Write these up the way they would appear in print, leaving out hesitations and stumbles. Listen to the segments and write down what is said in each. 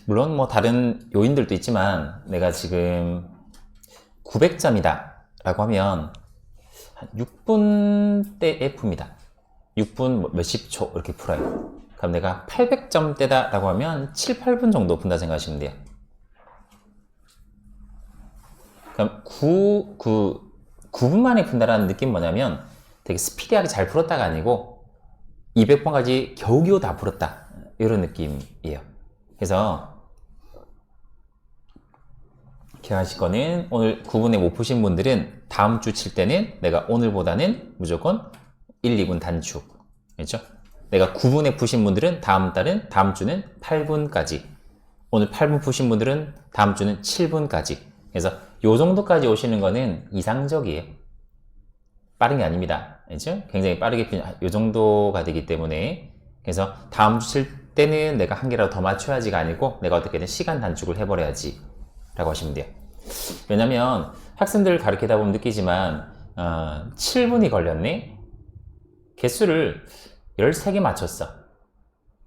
물론 뭐 다른 요인들도 있지만 내가 지금 900점이다 라고 하면 한 6분대 F입니다. 6분 몇십 초 이렇게 풀어요. 그럼 내가 800점대다 라고 하면 7, 8분 정도 푼다 생각하시면 돼요. 그럼 9분 만에 푼다라는 느낌 뭐냐면 되게 스피디하게 잘 풀었다가 아니고 200번까지 겨우겨우 다 풀었다 이런 느낌이에요. 그래서 기억하실 거는 오늘 9분에 못 푸신 분들은 다음 주 칠 때는 내가 오늘보다는 무조건 1, 2분 단축. 그렇죠? 내가 9분에 푸신 분들은 다음 주는 8분까지. 오늘 8분 푸신 분들은 다음 주는 7분까지. 그래서 요 정도까지 오시는 거는 이상적이에요. 빠른 게 아닙니다. 그렇죠? 굉장히 빠르게 요 정도가 되기 때문에 그래서 다음 주 칠 때는 내가 한 개라도 더 맞춰야지가 아니고 내가 어떻게든 시간 단축을 해버려야지 라고 하시면 돼요. 왜냐면 학생들을 가르치다 보면 느끼지만 7분이 걸렸네? 개수를 13개 맞췄어.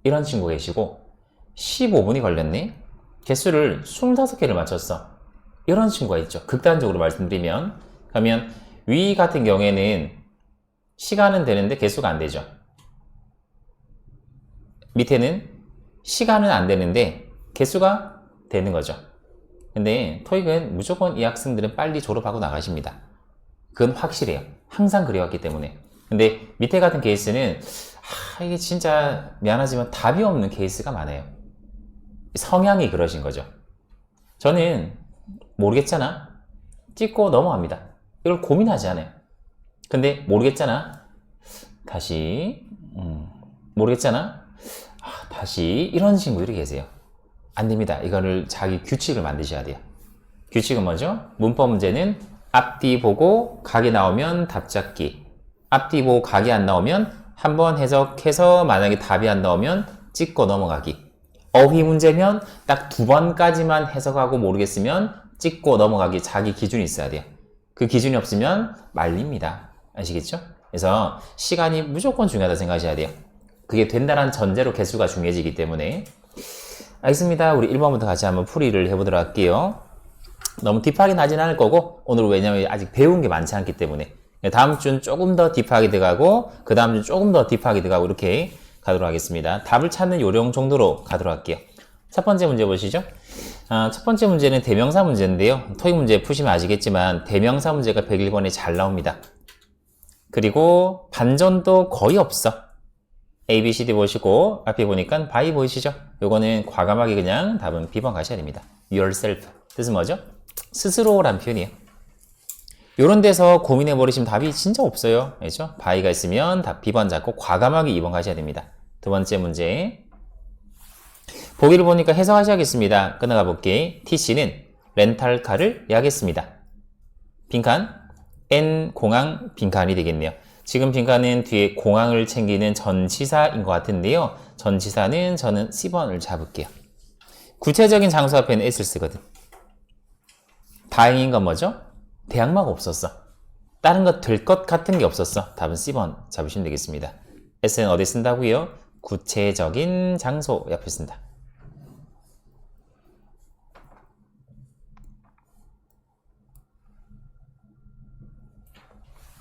이런 친구 계시고 15분이 걸렸네? 개수를 25개를 맞췄어. 이런 친구가 있죠. 극단적으로 말씀드리면 그러면 위 같은 경우에는 시간은 되는데 개수가 안 되죠. 밑에는 시간은 안 되는데 개수가 되는 거죠. 근데 토익은 무조건 이 학생들은 빨리 졸업하고 나가십니다. 그건 확실해요. 항상 그래왔기 때문에. 근데 밑에 같은 케이스는 이게 진짜 미안하지만 답이 없는 케이스가 많아요. 성향이 그러신 거죠. 저는 모르겠잖아. 찍고 넘어갑니다. 이걸 고민하지 않아요. 근데 모르겠잖아. 다시 모르겠잖아. 다시 이런 친구들이 계세요. 안 됩니다. 이거를 자기 규칙을 만드셔야 돼요. 규칙은 뭐죠? 문법 문제는 앞뒤 보고 각이 나오면 답 잡기. 앞뒤 보고 각이 안 나오면 한번 해석해서 만약에 답이 안 나오면 찍고 넘어가기. 어휘 문제면 딱 2번까지만 해석하고 모르겠으면 찍고 넘어가기. 자기 기준이 있어야 돼요. 그 기준이 없으면 말립니다. 아시겠죠? 그래서 시간이 무조건 중요하다 생각하셔야 돼요. 그게 된다는 전제로 개수가 중요해지기 때문에. 알겠습니다. 우리 1번부터 같이 한번 풀이를 해보도록 할게요. 너무 딥하게 나진 않을 거고 오늘 왜냐면 아직 배운 게 많지 않기 때문에 다음 주는 조금 더 딥하게 들어가고 그 다음 주는 조금 더 딥하게 들어가고 이렇게 가도록 하겠습니다. 답을 찾는 요령 정도로 가도록 할게요. 첫 번째 문제 보시죠. 첫 번째 문제는 대명사 문제인데요. 토익 문제 푸시면 아시겠지만 대명사 문제가 101번에 잘 나옵니다. 그리고 반전도 거의 없어. A, B, C, D 보시고 앞에 보니까 by 보이시죠? 요거는 과감하게 그냥 답은 B번 가셔야 됩니다. yourself. 뜻은 뭐죠? 스스로란 표현이에요. 요런 데서 고민해 버리시면 답이 진짜 없어요. 그렇죠? by가 있으면 답 B번 잡고 과감하게 2번 가셔야 됩니다. 두 번째 문제. 보기를 보니까 해석하셔야겠습니다. 끝나가 볼게. TC는 렌탈카를 예약했습니다. 빈칸 N 공항 빈칸이 되겠네요. 지금 빈칸은 뒤에 공항을 챙기는 전치사인 것 같은데요. 전치사는 저는 C번을 잡을게요. 구체적인 장소 앞에는 S를 쓰거든. 다행인 건 뭐죠? 대항마가 없었어. 다른 거 될 것 같은 게 없었어. 답은 C번 잡으시면 되겠습니다. S는 어디 쓴다고요? 구체적인 장소 옆에 쓴다.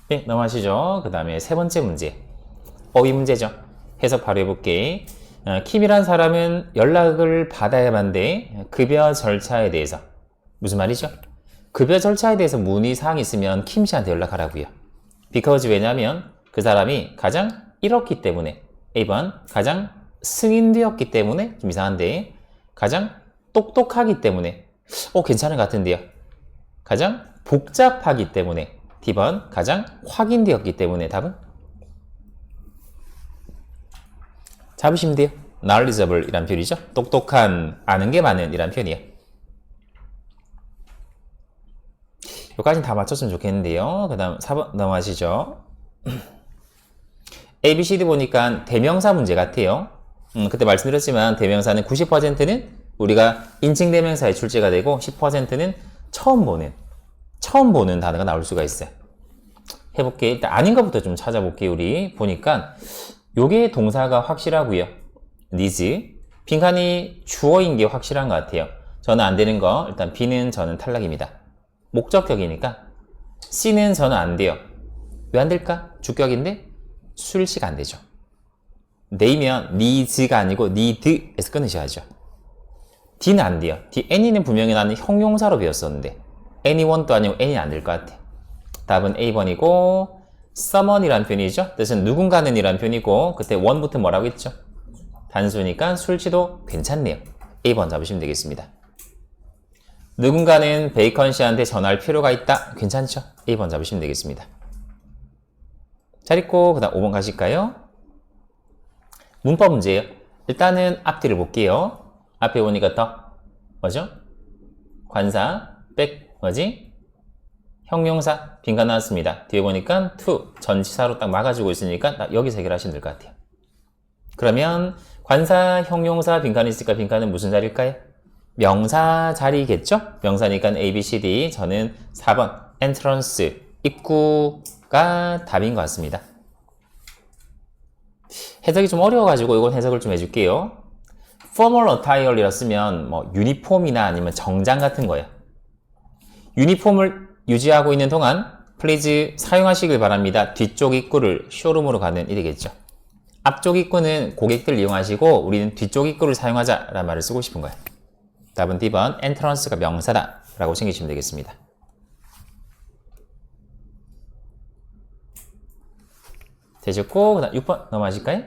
네, 넘어가시죠. 그 다음에 세 번째 문제. 어휘 문제죠. 해석 바로 해볼게. 킴이란 사람은 연락을 받아야만 돼. 급여 절차에 대해서. 무슨 말이죠? 급여 절차에 대해서 문의사항이 있으면 킴 씨한테 연락하라고요. because 왜냐면 그 사람이 가장 잃었기 때문에. A번 가장 승인되었기 때문에. 좀 이상한데. 가장 똑똑하기 때문에. 괜찮은 것 같은데요. 가장 복잡하기 때문에. D번 가장 확인되었기 때문에 답은 잡으시면 돼요. knowledgeable 이란 표현이죠. 똑똑한, 아는 게 많은 이란 표현이에요. 여기까지는 다 맞췄으면 좋겠는데요. 그 다음 4번 넘어가시죠. A, B, C, D 보니까 대명사 문제 같아요. 그때 말씀드렸지만 대명사는 90%는 우리가 인칭 대명사에 출제가 되고 10%는 처음 보는 단어가 나올 수가 있어요. 해볼게. 일단 아닌 것부터 좀 찾아볼게요. 우리 보니까 요게 동사가 확실하고요. needs 빈칸이 주어인 게 확실한 것 같아요. 저는 안 되는 거, 일단 B는 저는 탈락입니다. 목적격이니까. C는 저는 안 돼요. 왜 안 될까? 주격인데 수일치가 안 되죠. 네이면 needs가 아니고 need에서 끊으셔야죠. D는 안 돼요. D, any는 분명히 나는 형용사로 배웠었는데 anyone도 아니고 any 안 될 것 같아. 답은 A번이고 someone이란 표현이죠. 뜻은 누군가는 이란 표현이고 그때 one부터 뭐라고 했죠? 단수니까 수일치도 괜찮네요. A번 잡으시면 되겠습니다. 누군가는 베이컨 씨한테 전화할 필요가 있다. 괜찮죠? A번 잡으시면 되겠습니다. 잘 있고 그 다음 5번 가실까요? 문법 문제예요. 일단은 앞뒤를 볼게요. 앞에 보니까 더 뭐죠? 관사, 백 뭐지? 형용사 빈칸 나왔습니다. 뒤에 보니까 to 전치사로 딱 막아주고 있으니까 여기서 해결하시면 될 것 같아요. 그러면 관사, 형용사 빈칸이 있으니까 빈칸은 무슨 자리일까요? 명사 자리겠죠? 명사니까 A, B, C, D. 저는 4번 entrance 입구가 답인 것 같습니다. 해석이 좀 어려워가지고 이건 해석을 좀 해줄게요. formal attire이라 쓰면 뭐 유니폼이나 아니면 정장 같은 거예요. 유니폼을 유지하고 있는 동안 please 사용하시길 바랍니다. 뒤쪽 입구를 쇼룸으로 가는 일이겠죠. 앞쪽 입구는 고객들 이용하시고 우리는 뒤쪽 입구를 사용하자라는 말을 쓰고 싶은 거예요. 답은 D번 entrance가 명사다 라고 챙기시면 되겠습니다. 되셨고 그 다음 6번 넘어가실까요?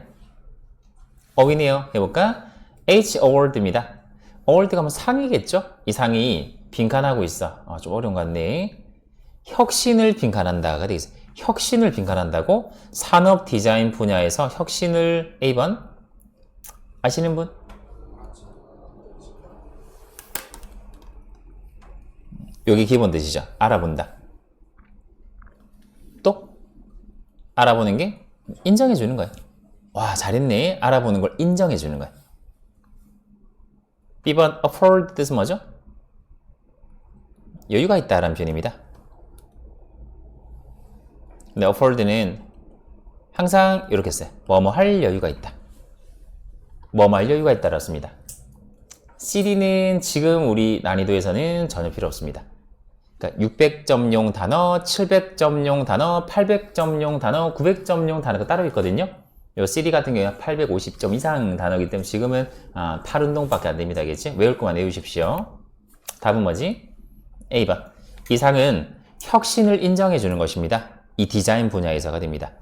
어휘네요. 해볼까? H award입니다. award가 뭐 상이겠죠? 이 상이 빈칸하고 있어. 좀 어려운 것 같네. 혁신을 빈칸한다가 되겠어요. 혁신을 빈칸한다고? 산업 디자인 분야에서 혁신을 A번 아시는 분? 여기 기본 뜻이죠. 알아본다. 또 알아보는 게 인정해 주는 거예요. 와 잘했네. 알아보는 걸 인정해 주는 거예요. B번 afford 뜻은 뭐죠? 여유가 있다라는 표현입니다. 근데 afford는 항상 이렇게 써요. 뭐뭐 할 여유가 있다. 뭐뭐 할 여유가 있다라고 씁니다. CD는 지금 우리 난이도에서는 전혀 필요 없습니다. 그러니까 600점용 단어, 700점용 단어, 800점용 단어, 900점용 단어가 따로 있거든요. 요 CD 같은 경우는 850점 이상 단어이기 때문에 지금은 8운동밖에 안 됩니다. 알겠지? 외울 것만 외우십시오. 답은 뭐지? A번. 이 상은 혁신을 인정해 주는 것입니다. 이 디자인 분야에서가 됩니다.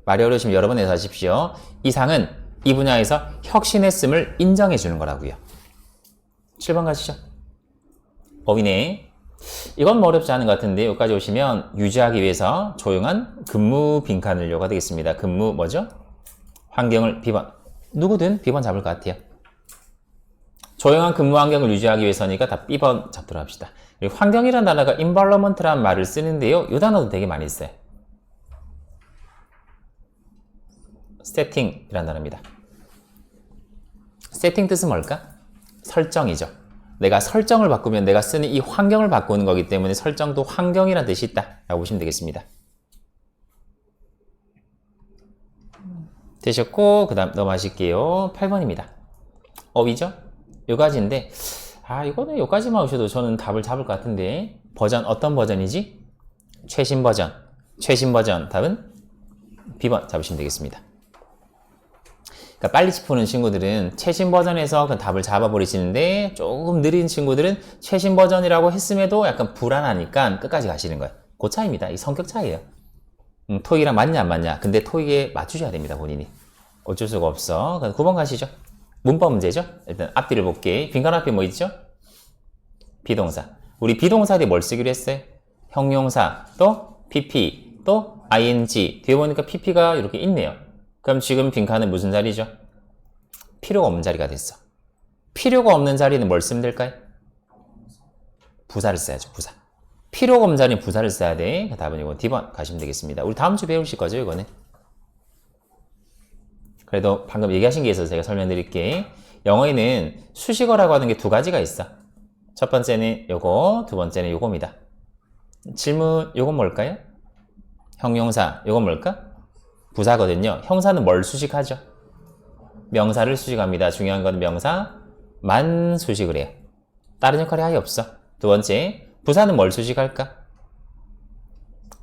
말이 어려우시면 여러 번 해서 하십시오. 이 상은 이 분야에서 혁신했음을 인정해 주는 거라고요. 7번 가시죠. 어휘네. 이건 뭐 어렵지 않은 것 같은데 여기까지 오시면 유지하기 위해서 조용한 근무 빈칸을 요가 되겠습니다. 근무 뭐죠? 환경을 B번. 누구든 B번 잡을 것 같아요. 조용한 근무 환경을 유지하기 위해서니까 다 B번 잡도록 합시다. 그리고 환경이라는 단어가 environment라는 말을 쓰는데요. 이 단어도 되게 많이 써요. setting이라는 단어입니다. setting 뜻은 뭘까? 설정이죠. 내가 설정을 바꾸면 내가 쓰는 이 환경을 바꾸는 거기 때문에 설정도 환경이라는 뜻이 있다 라고 보시면 되겠습니다. 되셨고 그 다음 넘어가실게요. 8번입니다. 어휘죠? 요가지인데 이거는 요까지만 오셔도 저는 답을 잡을 것 같은데 버전 어떤 버전이지? 최신 버전. 최신 버전 답은 B번 잡으시면 되겠습니다. 그러니까 빨리 짚는 친구들은 최신 버전에서 그 답을 잡아버리시는데 조금 느린 친구들은 최신 버전이라고 했음에도 약간 불안하니까 끝까지 가시는 거예요. 그 차이입니다. 이 성격 차이예요. 토익이랑 맞냐 안 맞냐. 근데 토익에 맞추셔야 됩니다. 본인이. 어쩔 수가 없어. 9번 가시죠. 문법 문제죠. 일단 앞뒤를 볼게. 빈칸 앞에 뭐 있죠? 비동사. 우리 비동사 뒤에 뭘 쓰기로 했어요? 형용사 또 PP 또 ing. 뒤에 보니까 PP가 이렇게 있네요. 그럼 지금 빈칸은 무슨 자리죠? 필요가 없는 자리가 됐어. 필요가 없는 자리는 뭘 쓰면 될까요? 부사를 써야죠. 부사. 필요가 없는 자리는 부사를 써야 돼. 답은 이거 D번 가시면 되겠습니다. 우리 다음 주 배우실 거죠, 이거는? 그래도 방금 얘기하신 게 있어서 제가 설명드릴게. 영어에는 수식어라고 하는 게 두 가지가 있어. 첫 번째는 요거, 두 번째는 요겁니다. 질문, 요건 뭘까요? 형용사, 요건 뭘까? 부사거든요. 형사는 뭘 수식하죠? 명사를 수식합니다. 중요한 건 명사만 수식을 해요. 다른 역할이 아예 없어. 두 번째, 부사는 뭘 수식할까?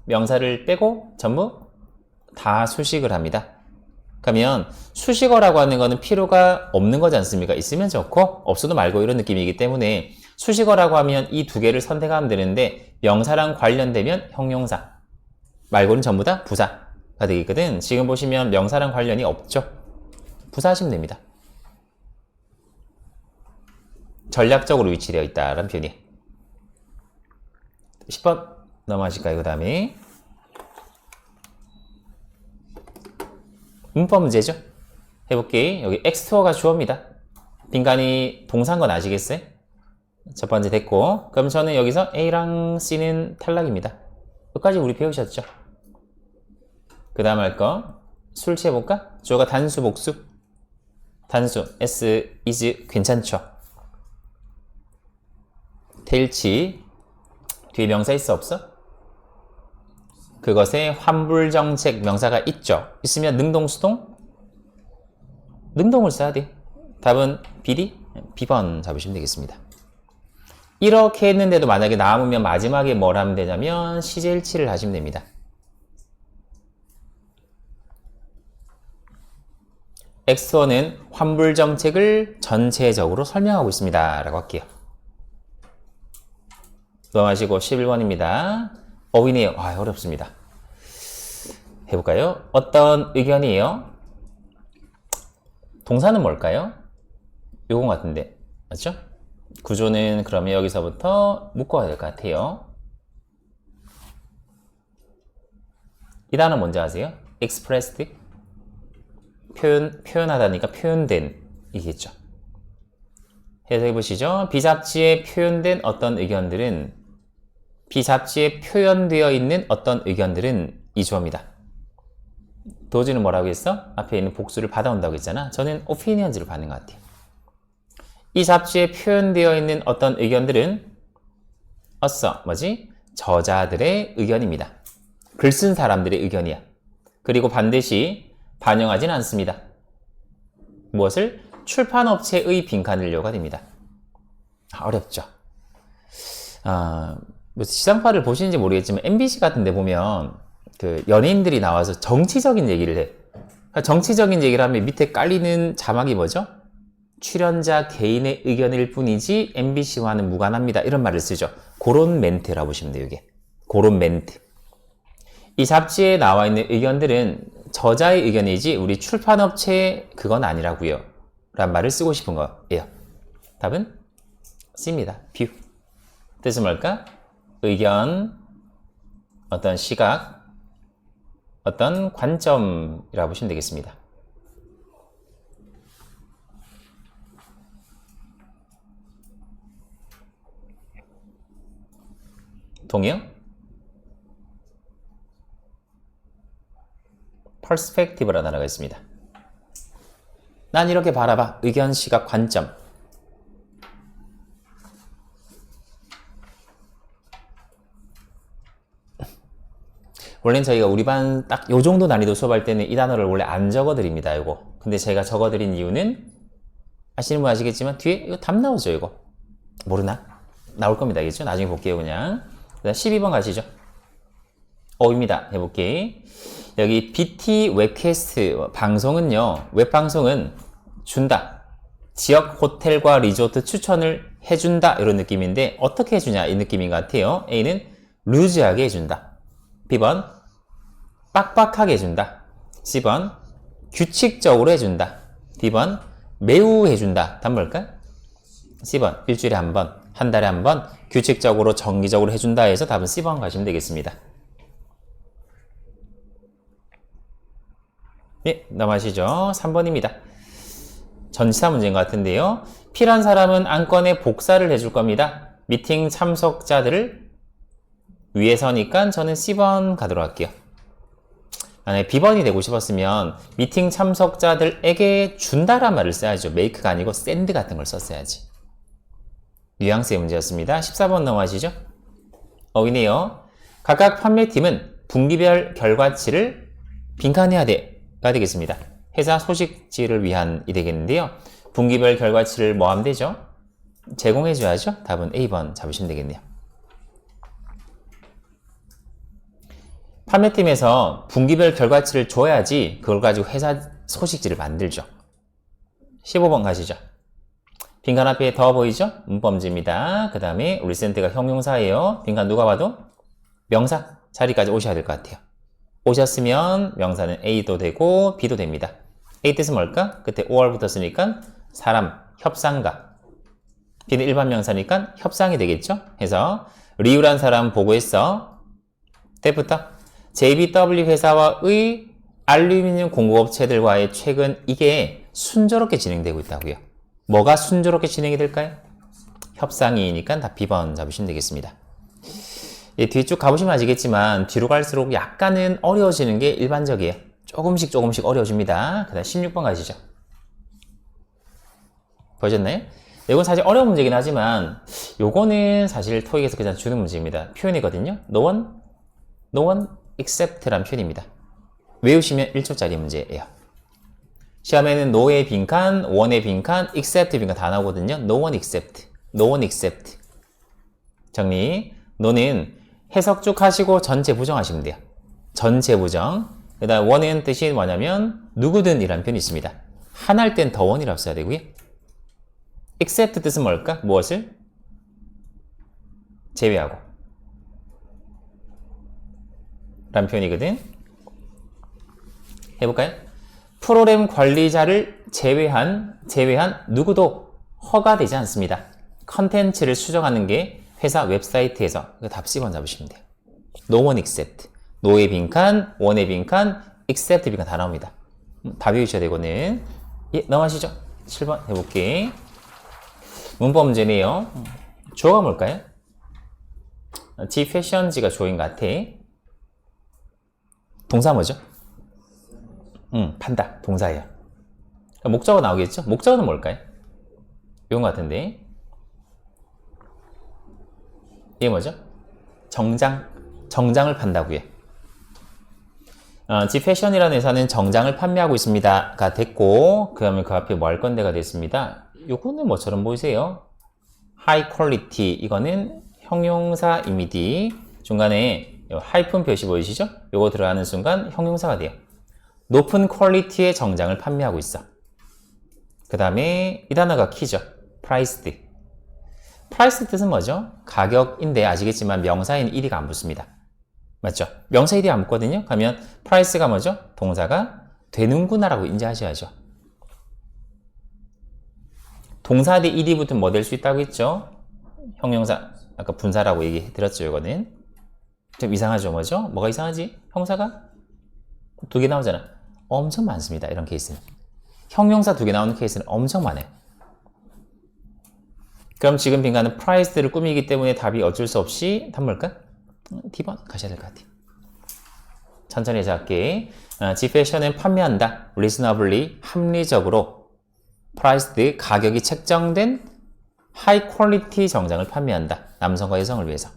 명사를 빼고 전부 다 수식을 합니다. 그러면 수식어라고 하는 거는 필요가 없는 거지 않습니까? 있으면 좋고 없어도 말고 이런 느낌이기 때문에 수식어라고 하면 이 두 개를 선택하면 되는데 명사랑 관련되면 형용사 말고는 전부 다 부사가 되겠거든. 지금 보시면 명사랑 관련이 없죠. 부사하시면 됩니다. 전략적으로 위치되어 있다라는 표현이에요. 10번 넘어가실까요? 그 다음에 문법 문제죠. 해볼게. 여기 엑스투어가 주어입니다. 빈칸이 동사인 건 아시겠어요? 첫 번째 됐고, 그럼 저는 여기서 A랑 C는 탈락입니다. 끝까지 우리 배우셨죠? 그 다음 할 거 술취해볼까? 주어가 단수 복수. 단수 S, is 괜찮죠? 될지 뒤에 명사 있어 없어? 그것에 환불정책 명사가 있죠. 있으면 능동수동? 능동을 써야 돼. 답은 BD? B번 잡으시면 되겠습니다. 이렇게 했는데도 만약에 남으면 마지막에 뭘 하면 되냐면 시제일치를 하시면 됩니다. 엑스원은 환불정책을 전체적으로 설명하고 있습니다. 라고 할게요. 넘어가시고 11번입니다. 어휘네요. 아, 어렵습니다. 해볼까요? 어떤 의견이에요? 동사는 뭘까요? 요건 같은데. 맞죠? 구조는 그러면 여기서부터 묶어야 될 것 같아요. 이 단어 뭔지 아세요? expressed. 표현하다니까 표현된 이겠죠. 해석해 보시죠. 비잡지에 표현된 어떤 의견들은 비잡지에 표현되어 있는 어떤 의견들은 이 주어입니다. 도지는 뭐라고 했어? 앞에 있는 복수를 받아온다고 했잖아. 저는 opinions를 받는 것 같아요. 이 잡지에 표현되어 있는 어떤 의견들은 뭐지? 저자들의 의견입니다. 글 쓴 사람들의 의견이야. 그리고 반드시 반영하진 않습니다. 무엇을? 출판업체의 빈칸을 요가 됩니다. 어렵죠? 지상파를 보시는지 모르겠지만 MBC 같은 데 보면 그 연예인들이 나와서 정치적인 얘기를 해. 그러니까 정치적인 얘기를 하면 밑에 깔리는 자막이 뭐죠? 출연자 개인의 의견일 뿐이지 MBC와는 무관합니다. 이런 말을 쓰죠. 그런 멘트라고 보시면 돼요. 이게. 그런 멘트. 이 잡지에 나와 있는 의견들은 저자의 의견이지 우리 출판업체의 그건 아니라고요. 라는 말을 쓰고 싶은 거예요. 답은 C입니다. view. 뜻은 뭘까? 의견, 어떤 시각, 어떤 관점이라고 보시면 되겠습니다. 동의요? perspective라는 단어가 있습니다. 난 이렇게 바라봐. 의견, 시각, 관점. 원래는 저희가 우리 반 딱 요 정도 난이도 수업할 때는 이 단어를 원래 안 적어드립니다. 이거. 근데 제가 적어드린 이유는 아시는 분 아시겠지만 뒤에 이거 답 나오죠. 이거. 모르나? 나올 겁니다. 알겠죠? 나중에 볼게요. 그냥. 그다음 12번 가시죠. 입니다. 해볼게. 여기 BT 웹캐스트 방송은요. 웹방송은 준다. 지역 호텔과 리조트 추천을 해준다. 이런 느낌인데 어떻게 해주냐 이 느낌인 것 같아요. A는 루즈하게 해준다. B번 빡빡하게 해준다. C번 규칙적으로 해준다. D번 매우 해준다. 답 뭘까? C번 일주일에 한 번, 한 달에 한 번 규칙적으로 정기적으로 해준다 해서 답은 C번 가시면 되겠습니다. 네, 넘어가시죠. 3번입니다. 전치사 문제인 것 같은데요. 필요한 사람은 안건에 복사를 해줄 겁니다. 미팅 참석자들을 위해서니까 저는 C번 가도록 할게요. 만약에 B번이 되고 싶었으면 미팅 참석자들에게 준다란 말을 써야죠. make가 아니고 send 같은 걸 썼어야지. 뉘앙스의 문제였습니다. 14번 넘어가시죠. 어휘네요. 각각 판매팀은 분기별 결과치를 빈칸해야 돼가 되겠습니다. 회사 소식지를 위한이 되겠는데요. 분기별 결과치를 뭐 하면 되죠? 제공해줘야죠. 답은 A번 잡으시면 되겠네요. 판매팀에서 분기별 결과치를 줘야지 그걸 가지고 회사 소식지를 만들죠. 15번 가시죠. 빈칸 앞에 더 보이죠? 문법문제입니다. 그 다음에 recent가 형용사예요. 빈칸 누가 봐도 명사 자리까지 오셔야 될 것 같아요. 오셨으면 명사는 A도 되고 B도 됩니다. A 뜻은 뭘까? 끝에 or 붙었으니까 사람, 협상가. B는 일반 명사니까 협상이 되겠죠? 해서 리우란 사람 보고했어. 때부터 JBW 회사와의 알루미늄 공급업체들과의 최근 이게 순조롭게 진행되고 있다고요. 뭐가 순조롭게 진행이 될까요? 협상이니까 다 B번 잡으시면 되겠습니다. 뒤쪽 가보시면 아시겠지만 뒤로 갈수록 약간은 어려워지는 게 일반적이에요. 조금씩 어려워집니다. 그 다음 16번 가시죠. 보셨나요? 이건 사실 어려운 문제긴 하지만 요거는 사실 토익에서 그냥 주는 문제입니다. 표현이거든요. No one except란 표현입니다. 외우시면 1초짜리 문제예요. 시험에는 no의 빈칸, one의 빈칸, except 빈칸 다 나오거든요. No one except. 정리. no는 해석 쭉 하시고 전체 부정하시면 돼요. 전체 부정. 그 다음 one은 뜻이 뭐냐면 누구든 이라는 표현이 있습니다. 하나일 땐 더 one이라고 써야 되고요. except 뜻은 뭘까? 무엇을? 제외하고 라는 표현이거든. 해볼까요? 프로그램 관리자를 제외한 누구도 허가되지 않습니다. 컨텐츠를 수정하는 게 회사 웹사이트에서 답 C번 잡으시면 돼요. No one except. no의 빈칸, one의 빈칸, except 빈칸 다 나옵니다. 다 외우셔야 되거든. 예, 넘어가시죠. 7번 해볼게. 문법 문제네요. 주어가 뭘까요? G 패션지가 주어인 것 같아. 동사 뭐죠? 판다. 동사예요. 목적어 나오겠죠? 목적어는 뭘까요? 이건 것 같은데. 이게 뭐죠? 정장을 판다고요. G 패션이라는 회사는 정장을 판매하고 있습니다가 됐고, 그러면 그 앞에 뭐 할 건데가 됐습니다. 요거는 뭐처럼 보이세요? high quality. 이거는 형용사 이미디. 중간에 하이픈 표시 보이시죠? 요거 들어가는 순간 형용사가 돼요. 높은 퀄리티의 정장을 판매하고 있어. 그 다음에 이 단어가 키죠. priced. price 뜻은 뭐죠? 가격인데 아시겠지만 명사인 ed가 안 붙습니다. 맞죠? 명사 ed 안 붙거든요. 그러면 price가 뭐죠? 동사가 되는구나 라고 인지하셔야죠. 동사 대 ed 붙으면 뭐 될 수 있다고 했죠? 형용사, 아까 분사라고 얘기해 드렸죠. 이거는 좀 이상하죠. 뭐죠? 뭐가 이상하지? 형사가 두 개 나오잖아. 엄청 많습니다. 이런 케이스는. 형용사 두 개 나오는 케이스는 엄청 많아요. 그럼 지금 빈칸은 price를 꾸미기 때문에 답이 어쩔 수 없이 답 뭘까? D번 가셔야 될 것 같아요. 천천히 해서 할게. G 패션은 판매한다. reasonably, 합리적으로 priced, 가격이 책정된 high quality 정장을 판매한다. 남성과 여성을 위해서.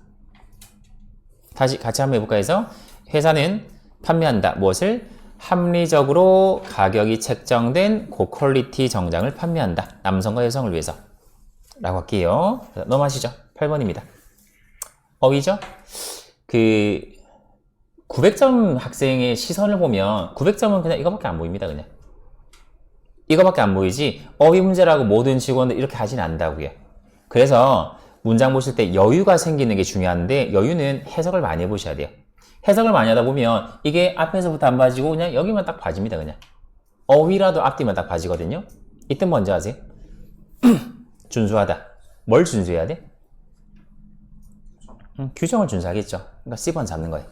다시 같이 한번 해볼까 해서 회사는 판매한다. 무엇을? 합리적으로 가격이 책정된 고퀄리티 정장을 판매한다. 남성과 여성을 위해서. 라고 할게요. 넘어가시죠. 8번입니다. 어휘죠? 900점 학생의 시선을 보면 900점은 그냥 이거밖에 안 보입니다. 그냥. 이거밖에 안 보이지 어휘 문제라고 모든 직원들 이렇게 하진 않는다고요. 그래서 문장 보실 때 여유가 생기는 게 중요한데 여유는 해석을 많이 해보셔야 돼요. 해석을 많이 하다 보면 이게 앞에서부터 안 봐지고 그냥 여기만 딱 봐집니다. 그냥 어휘라도 앞뒤만 딱 봐지거든요. 이때 먼저 아세요? 준수하다. 뭘 준수해야 돼? 규정을 준수하겠죠. 그러니까 C번 잡는 거예요.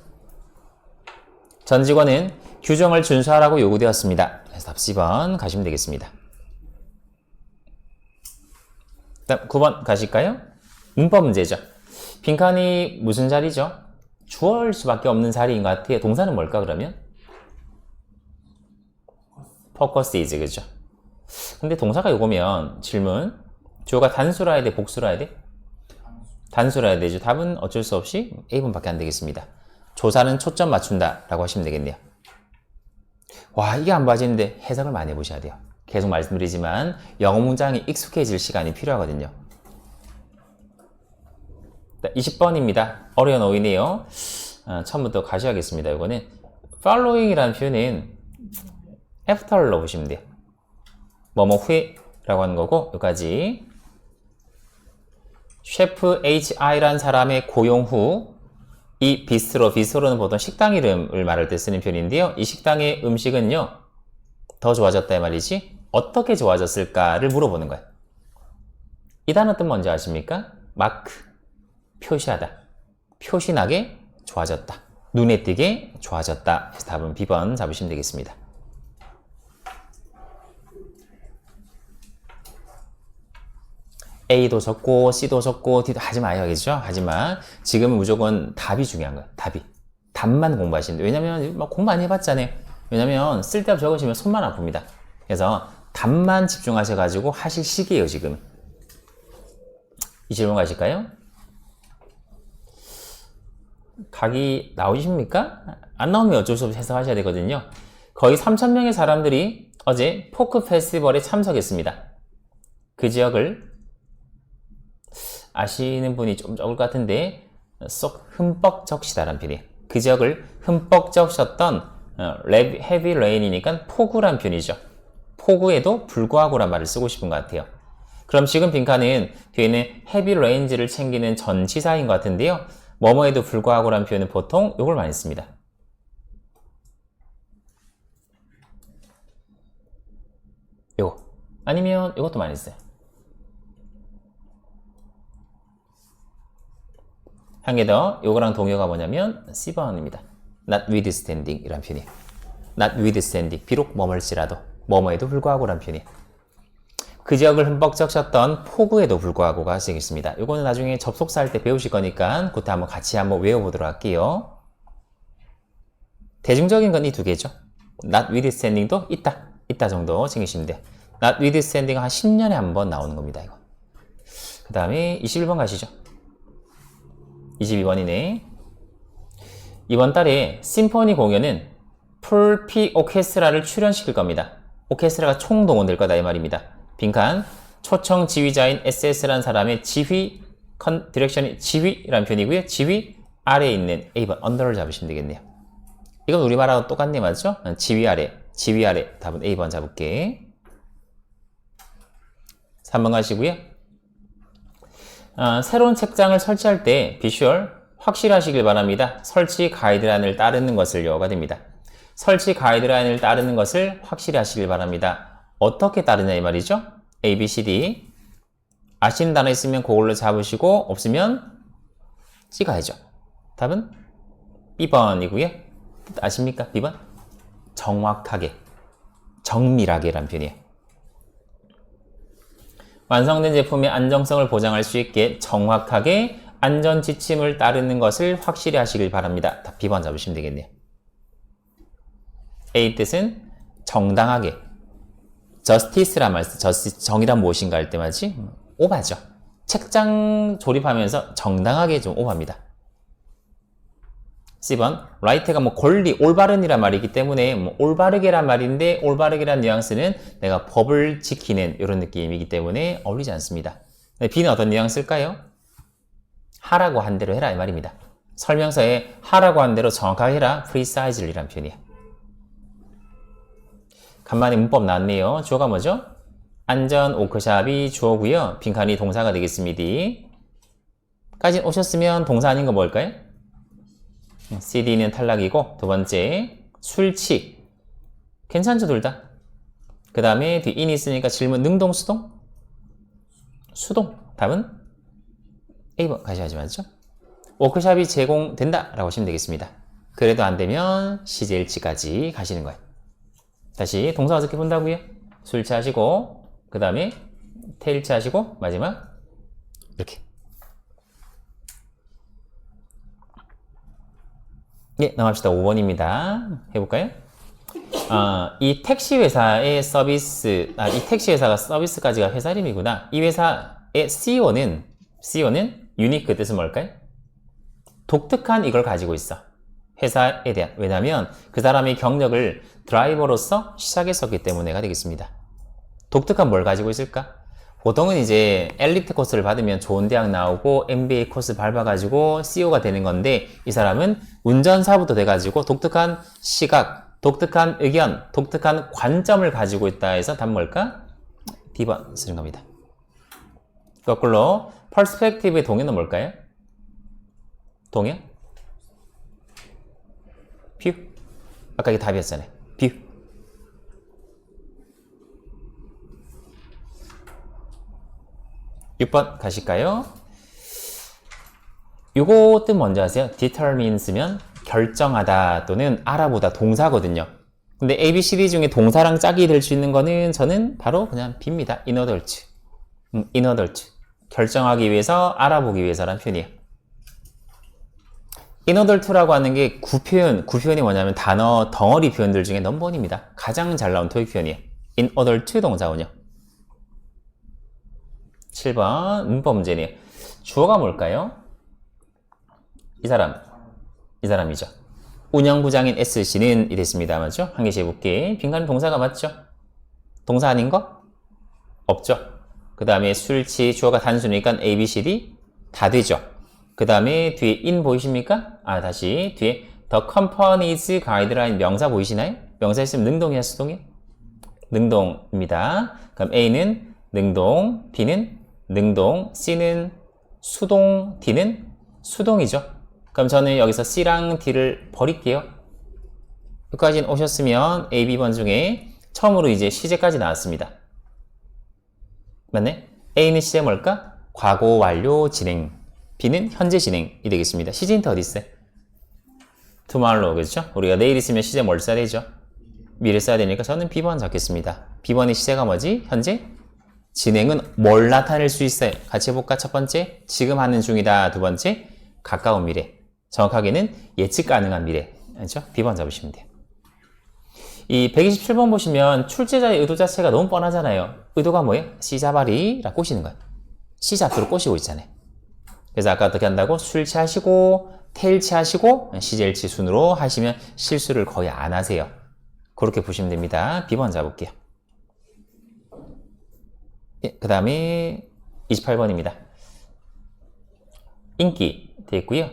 전 직원은 규정을 준수하라고 요구되었습니다. 그래서 답 C번 가시면 되겠습니다. 다음 9번 가실까요? 문법 문제죠. 빈칸이 무슨 자리죠? 주어일 수밖에 없는 자리인 것 같아요. 동사는 뭘까 그러면? focus is, 그죠? 근데 동사가 요거면 질문 주어가 단수라 해야 돼? 복수라 해야 돼? 단수라 해야 되죠. 답은 어쩔 수 없이 A번밖에 안 되겠습니다. 조사는 초점 맞춘다 라고 하시면 되겠네요. 와, 이게 안 봐지는데 해석을 많이 해보셔야 돼요. 계속 말씀드리지만 영어 문장이 익숙해질 시간이 필요하거든요. 20번입니다. 어려운 어휘네요. 처음부터 가셔야겠습니다. 이거는 following이라는 표현은 after를 넣으시면 돼요. 뭐뭐 후에라고 하는 거고, 여기까지. 셰프 HI라는 사람의 고용 후, 이 비스트로는 보통 식당 이름을 말할 때 쓰는 표현인데요. 이 식당의 음식은요, 더 좋아졌다 이 말이지. 어떻게 좋아졌을까를 물어보는 거예요. 이 단어 뜻 뭔지 아십니까? 마크, 표시하다, 표시나게 좋아졌다, 눈에 띄게 좋아졌다 해서 답은 B번 잡으시면 되겠습니다. A도 적고 C도 적고 D도 하지 마야겠죠? 하지만 지금은 무조건 답이 중요한 거예요. 답만 공부하시는데, 왜냐면 막 공부 많이 해봤잖아요. 왜냐면 쓸데없이 적으시면 손만 아픕니다. 그래서 답만 집중하셔가지고 하실 시기예요. 지금 이 질문 가실까요? 각이 나오십니까? 안 나오면 어쩔 수 없이 해석하셔야 되거든요. 거의 3,000명의 사람들이 어제 포크 페스티벌에 참석했습니다. 그 지역을 아시는 분이 좀 적을 것 같은데 쏙 흠뻑 적시다라는 표현이에요. 그 지역을 흠뻑 적셨던 헤비 레인이니까 폭우란 표현이죠. 폭우에도 불구하고란 말을 쓰고 싶은 것 같아요. 그럼 지금 빈칸은 뒤에는 헤비 레인지를 챙기는 전치사인 것 같은데요. 뭐뭐에도 불구하고란 표현은 보통 이걸 많이 씁니다. 요거 아니면 이것도 많이 써요. 한 개 더, 요거랑 동요가 뭐냐면 C번입니다. notwithstanding 이란 표현이에요. notwithstanding, 비록 뭐뭐일지라도, 뭐뭐에도 불구하고란 표현이에요. 그 지역을 흠뻑 적셨던 폭우에도 불구하고가 쓰겠습니다. 요거는 나중에 접속사 할 때 배우실 거니까 그때 한번 같이 한번 외워보도록 할게요. 대중적인 건 이 두 개죠. notwithstanding도 있다 정도 챙기시면 돼요. notwithstanding 한 10년에 한 번 나오는 겁니다. 이거. 그 다음에 21번 가시죠. 22번이네. 이번 달에 심포니 공연은 풀피 오케스트라를 출연시킬 겁니다. 오케스트라가 총동원될 거다 이 말입니다. 빈칸, 초청 지휘자인 SS라는 사람의 지휘, 디렉션이 지휘라는 표현이고요. 지휘 아래에 있는 A번 언더를 잡으시면 되겠네요. 이건 우리말하고 똑같네, 맞죠? 지휘 아래 답은 A번 잡을게. 3번 가시고요. 새로운 책장을 설치할 때 비주얼 확실하시길 바랍니다. 설치 가이드라인을 따르는 것을 요가 됩니다. 설치 가이드라인을 따르는 것을 확실히 하시길 바랍니다. 어떻게 따르냐 이 말이죠. A, B, C, D. 아시는 단어 있으면 그걸로 잡으시고 없으면 찍어야죠. 답은 B번이고요. 아십니까? B번? 정확하게, 정밀하게 라는 표현이에요. 완성된 제품의 안정성을 보장할 수 있게 정확하게 안전 지침을 따르는 것을 확실히 하시길 바랍니다. 다 B번 잡으시면 되겠네요. A 뜻은 정당하게, justice란 말, 정의란 무엇인가 할 때 말이지 오바죠. 책장 조립하면서 정당하게 좀 오바입니다. C번, right가 뭐 권리, 올바른이란 말이기 때문에 뭐 올바르게란 말인데 올바르게란 뉘앙스는 내가 법을 지키는 이런 느낌이기 때문에 어울리지 않습니다. B는 어떤 뉘앙스일까요? 하라고 한 대로 해라 이 말입니다. 설명서에 하라고 한 대로 정확하게 해라, precise이란 표현이에요. 간만에 문법 나왔네요. 주어가 뭐죠? 안전 워크샵이 주어고요. 빈칸이 동사가 되겠습니다. 까지 오셨으면 동사 아닌 거 뭘까요? CD는 탈락이고, 두 번째 술취 괜찮죠 둘 다? 그 다음에 뒤 in이 있으니까 질문 능동 수동? 수동. 답은 A번 가셔야지 맞죠? 워크샵이 제공된다 라고 하시면 되겠습니다. 그래도 안 되면 CJ일치까지 가시는 거예요. 다시 동사 어떻게 본다고요? 술취 하시고 그 다음에 태일치 하시고 마지막 이렇게. 예, 넘어갑시다. 5번입니다. 해볼까요? 이 택시 회사의 서비스, 이 택시 회사가 서비스까지가 회사 이름이구나. 이 회사의 CEO는 유니크 뜻은 뭘까요? 독특한 이걸 가지고 있어. 회사에 대한. 왜냐하면 그 사람이 경력을 드라이버로서 시작했었기 때문에가 되겠습니다. 독특한 뭘 가지고 있을까? 보통은 이제 엘리트 코스를 받으면 좋은 대학 나오고 MBA 코스 밟아가지고 CEO가 되는 건데 이 사람은 운전사부터 돼가지고 독특한 시각, 독특한 의견, 독특한 관점을 가지고 있다 해서 답 뭘까? D번 쓰는 겁니다. 거꾸로 퍼스펙티브의 동의는 뭘까요? 동의? 뷰? 아까 이게 답이었잖아요. 뷰. (6번) 가실까요? 요거 뜻 먼저 아세요? determine면 결정하다 또는 알아보다 동사거든요. 근데 A, B, C, D 중에 동사랑 짝이 될 수 있는 거는 저는 바로 그냥 B입니다. inadult. inadult. 결정하기 위해서, 알아보기 위해서라는 표현이에요. inadult라고 하는 게 구표현이 뭐냐면 단어, 덩어리 표현들 중에 넘버원입니다. 가장 잘 나온 토익 표현이에요. inadult 동사원이요. 7번 문법 문제네요. 주어가 뭘까요? 이 사람이죠. 운영부장인 S씨는 이랬습니다. 맞죠? 한 개씩 해볼게. 빈칸은 동사가 맞죠? 동사 아닌 거? 없죠? 그 다음에 술, 취, 주어가 단순이니까 A, B, C, D 다 되죠? 그 다음에 뒤에 in 보이십니까? 다시 뒤에 the company's guideline 명사 보이시나요? 명사 있으면 능동이야, 수동이야? 능동입니다. 그럼 A는 능동, B는 능동, C는 수동, D는 수동이죠. 그럼 저는 여기서 C랑 D를 버릴게요. 여기까지 오셨으면 A, B번 중에 처음으로 이제 시제까지 나왔습니다. 맞네? A는 시제 뭘까? 과거 완료 진행. B는 현재 진행이 되겠습니다. 시제 힌트 어디 있어요? tomorrow, 그렇죠? 우리가 내일 있으면 시제 뭘 써야 되죠? 미래 써야 되니까 저는 B번 잡겠습니다. B번의 시제가 뭐지? 현재? 진행은 뭘 나타낼 수 있어요? 같이 해볼까? 첫 번째, 지금 하는 중이다. 두 번째, 가까운 미래. 정확하게는 예측 가능한 미래. 그렇죠? B번 잡으시면 돼요. 이 127번 보시면 출제자의 의도 자체가 너무 뻔하잖아요. 의도가 뭐예요? C자발이라 꼬시는 거예요. C잡수로 꼬시고 있잖아요. 그래서 아까 어떻게 한다고? 술 취하시고, 테일 취하시고, 시제일치 순으로 하시면 실수를 거의 안 하세요. 그렇게 보시면 됩니다. B번 잡을게요. 그 다음에 28번입니다. 인기 되어 있고요.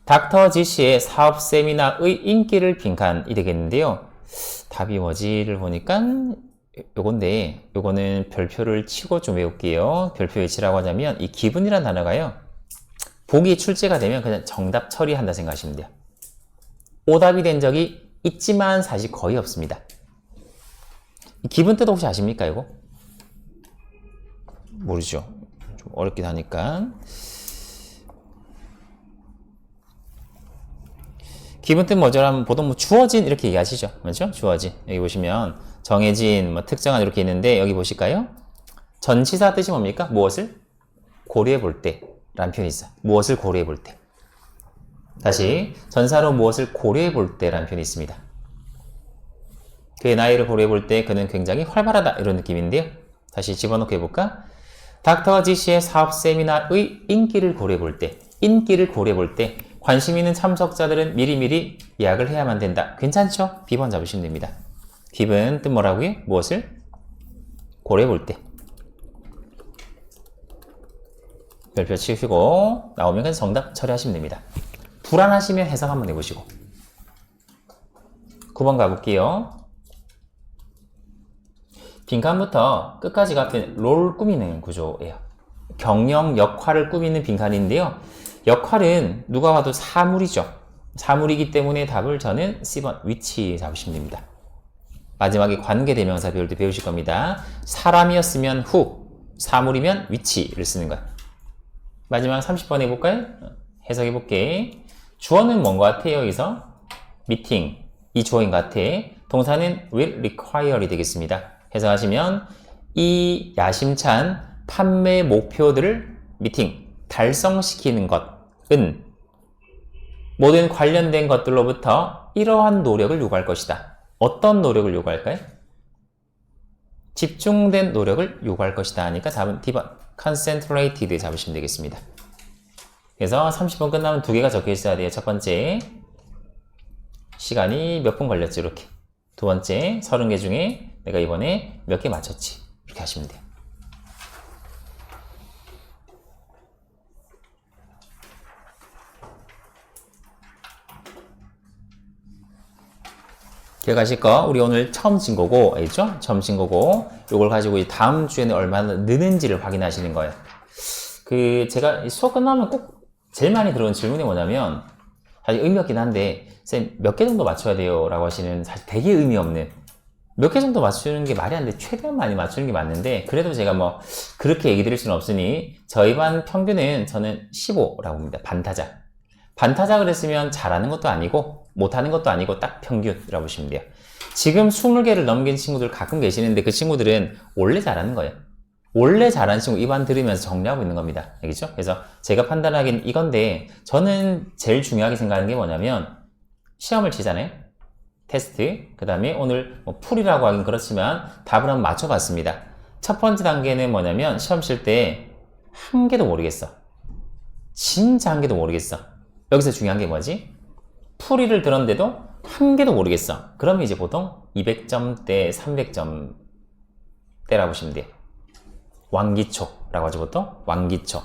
닥터 지씨의 사업 세미나의 인기를 빈칸이 되겠는데요. 답이 뭐지를 보니까 요건데, 요거는 별표를 치고 좀 외울게요. 별표 외치라고 하자면 이 기분이란 단어가요. 보기 출제가 되면 그냥 정답 처리한다 생각하시면 돼요. 오답이 된 적이 있지만 사실 거의 없습니다. 기분 뜻 혹시 아십니까 이거? 모르죠. 좀 어렵긴 하니까. 기분 뜻 뭐죠라면 보통 주어진 이렇게 얘기하시죠. 맞죠? 주어진. 여기 보시면 정해진, 특정한 이렇게 있는데 여기 보실까요? 전치사 뜻이 뭡니까? 무엇을 고려해 볼 때 라는 표현이 있어요. 무엇을 고려해 볼 때. 다시 전사로 무엇을 고려해 볼 때라는 표현이 있습니다. 그의 나이를 고려해 볼 때 그는 굉장히 활발하다 이런 느낌인데요. 다시 집어넣고 해볼까? 닥터 지씨의 사업 세미나의 인기를 고려해 볼 때, 인기를 고려해 볼 때 관심 있는 참석자들은 미리미리 예약을 해야만 된다. 괜찮죠? B번 잡으시면 됩니다. B번 뜻 뭐라고요? 무엇을 고려해 볼 때. 별표 치우시고 나오면 그냥 정답 처리하시면 됩니다. 불안하시면 해석 한번 해보시고. 9번 가볼게요. 빈칸부터 끝까지 같은 롤 꾸미는 구조예요. 경영 역할을 꾸미는 빈칸인데요. 역할은 누가 봐도 사물이죠. 사물이기 때문에 답을 저는 C번 위치 잡으시면 됩니다. 마지막에 관계대명사 배울 때 배우실 겁니다. 사람이었으면 who, 사물이면 위치를 쓰는 거예요. 마지막 30번 해볼까요? 해석해볼게. 주어는 뭔 것 같아요? 여기서 미팅, 이 주어인 것 같아. 동사는 will require이 되겠습니다. 해석하시면 이 야심찬 판매 목표들을 미팅, 달성시키는 것은 모든 관련된 것들로부터 이러한 노력을 요구할 것이다. 어떤 노력을 요구할까요? 집중된 노력을 요구할 것이다 하니까 답은 D번 concentrated 잡으시면 되겠습니다. 그래서 30번 끝나면 두 개가 적혀 있어야 돼요. 첫 번째 시간이 몇 분 걸렸지, 이렇게. 두 번째, 30개 중에 내가 이번에 몇 개 맞췄지. 이렇게 하시면 돼요. 기억하실 거, 우리 오늘 처음 친 거고, 알죠? 처음 친 거고, 요걸 가지고 다음 주에는 얼마나 느는지를 확인하시는 거예요. 제가 수업 끝나면 꼭 제일 많이 들어온 질문이 뭐냐면, 사실 의미 없긴 한데, 쌤, 몇 개 정도 맞춰야 돼요? 라고 하시는, 사실 되게 의미 없는, 몇 개 정도 맞추는 게 말이 안 돼. 최대한 많이 맞추는 게 맞는데, 그래도 제가 뭐, 그렇게 얘기 드릴 수는 없으니, 저희 반 평균은 저는 15라고 봅니다. 반타작. 반타작을 했으면 잘하는 것도 아니고, 못하는 것도 아니고, 딱 평균이라고 보시면 돼요. 지금 20개를 넘긴 친구들 가끔 계시는데, 그 친구들은 원래 잘하는 거예요. 원래 잘하는 친구 이 반 들으면서 정리하고 있는 겁니다. 알겠죠? 그래서 제가 판단하기엔 이건데, 저는 제일 중요하게 생각하는 게 뭐냐면, 시험을 치잖아요. 테스트. 그 다음에 오늘 뭐 풀이라고 하긴 그렇지만 답을 한번 맞춰봤습니다. 첫 번째 단계는 뭐냐면 시험 칠 때 한 개도 모르겠어. 진짜 한 개도 모르겠어. 여기서 중요한 게 뭐지? 풀이를 들었는데도 한 개도 모르겠어. 그러면 이제 보통 200점대, 300점대라고 보시면 돼요. 왕기초라고 하죠, 보통. 왕기초.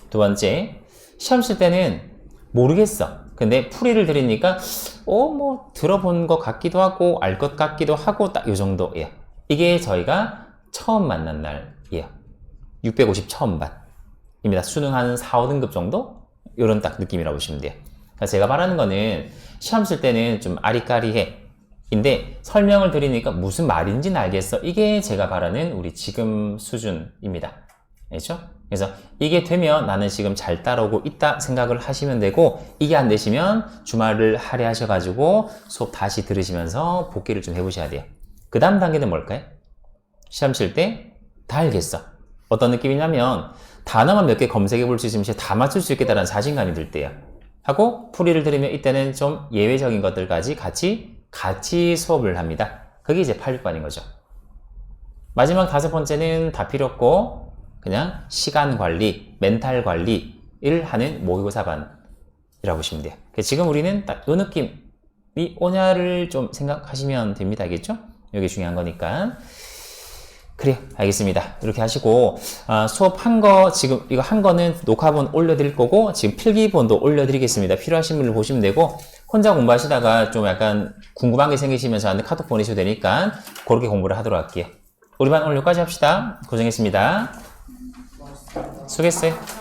두 번째, 시험 칠 때는 모르겠어. 근데 풀이를 들으니까 뭐 들어본 것 같기도 하고 알 것 같기도 하고 딱 요 정도예요. 이게 저희가 처음 만난 날이에요. 650 처음 반입니다. 수능 한 4, 5등급 정도? 요런 딱 느낌이라고 보시면 돼요. 그러니까 제가 말하는 거는 시험 쓸 때는 좀 아리까리해. 인데 설명을 드리니까 무슨 말인지는 알겠어. 이게 제가 바라는 우리 지금 수준입니다. 알죠? 그래서 이게 되면 나는 지금 잘 따라오고 있다 생각을 하시면 되고, 이게 안 되시면 주말을 할애하셔가지고 수업 다시 들으시면서 복기를 좀 해보셔야 돼요. 그 다음 단계는 뭘까요? 시험 칠 때 다 알겠어. 어떤 느낌이냐면 단어만 몇 개 검색해 볼 수 있으면 다 맞출 수 있겠다는 자신감이 들 때예요. 하고 풀이를 들으면 이때는 좀 예외적인 것들까지 같이 수업을 합니다. 그게 이제 800반인 거죠. 마지막 5번째는 다 필요 없고 그냥 시간 관리, 멘탈 관리를 하는 모의고사반이라고 보시면 돼요. 지금 우리는 딱 이 느낌이 오냐를 좀 생각하시면 됩니다. 알겠죠? 이게 중요한 거니까. 그래요. 알겠습니다. 이렇게 하시고, 수업 한 거, 지금 이거 한 거는 녹화본 올려드릴 거고, 지금 필기본도 올려드리겠습니다. 필요하신 분들 보시면 되고, 혼자 공부하시다가 좀 약간 궁금한 게 생기시면 저한테 카톡 보내셔도 되니까, 그렇게 공부를 하도록 할게요. 우리 반 오늘 여기까지 합시다. 고생했습니다. 수고했어요.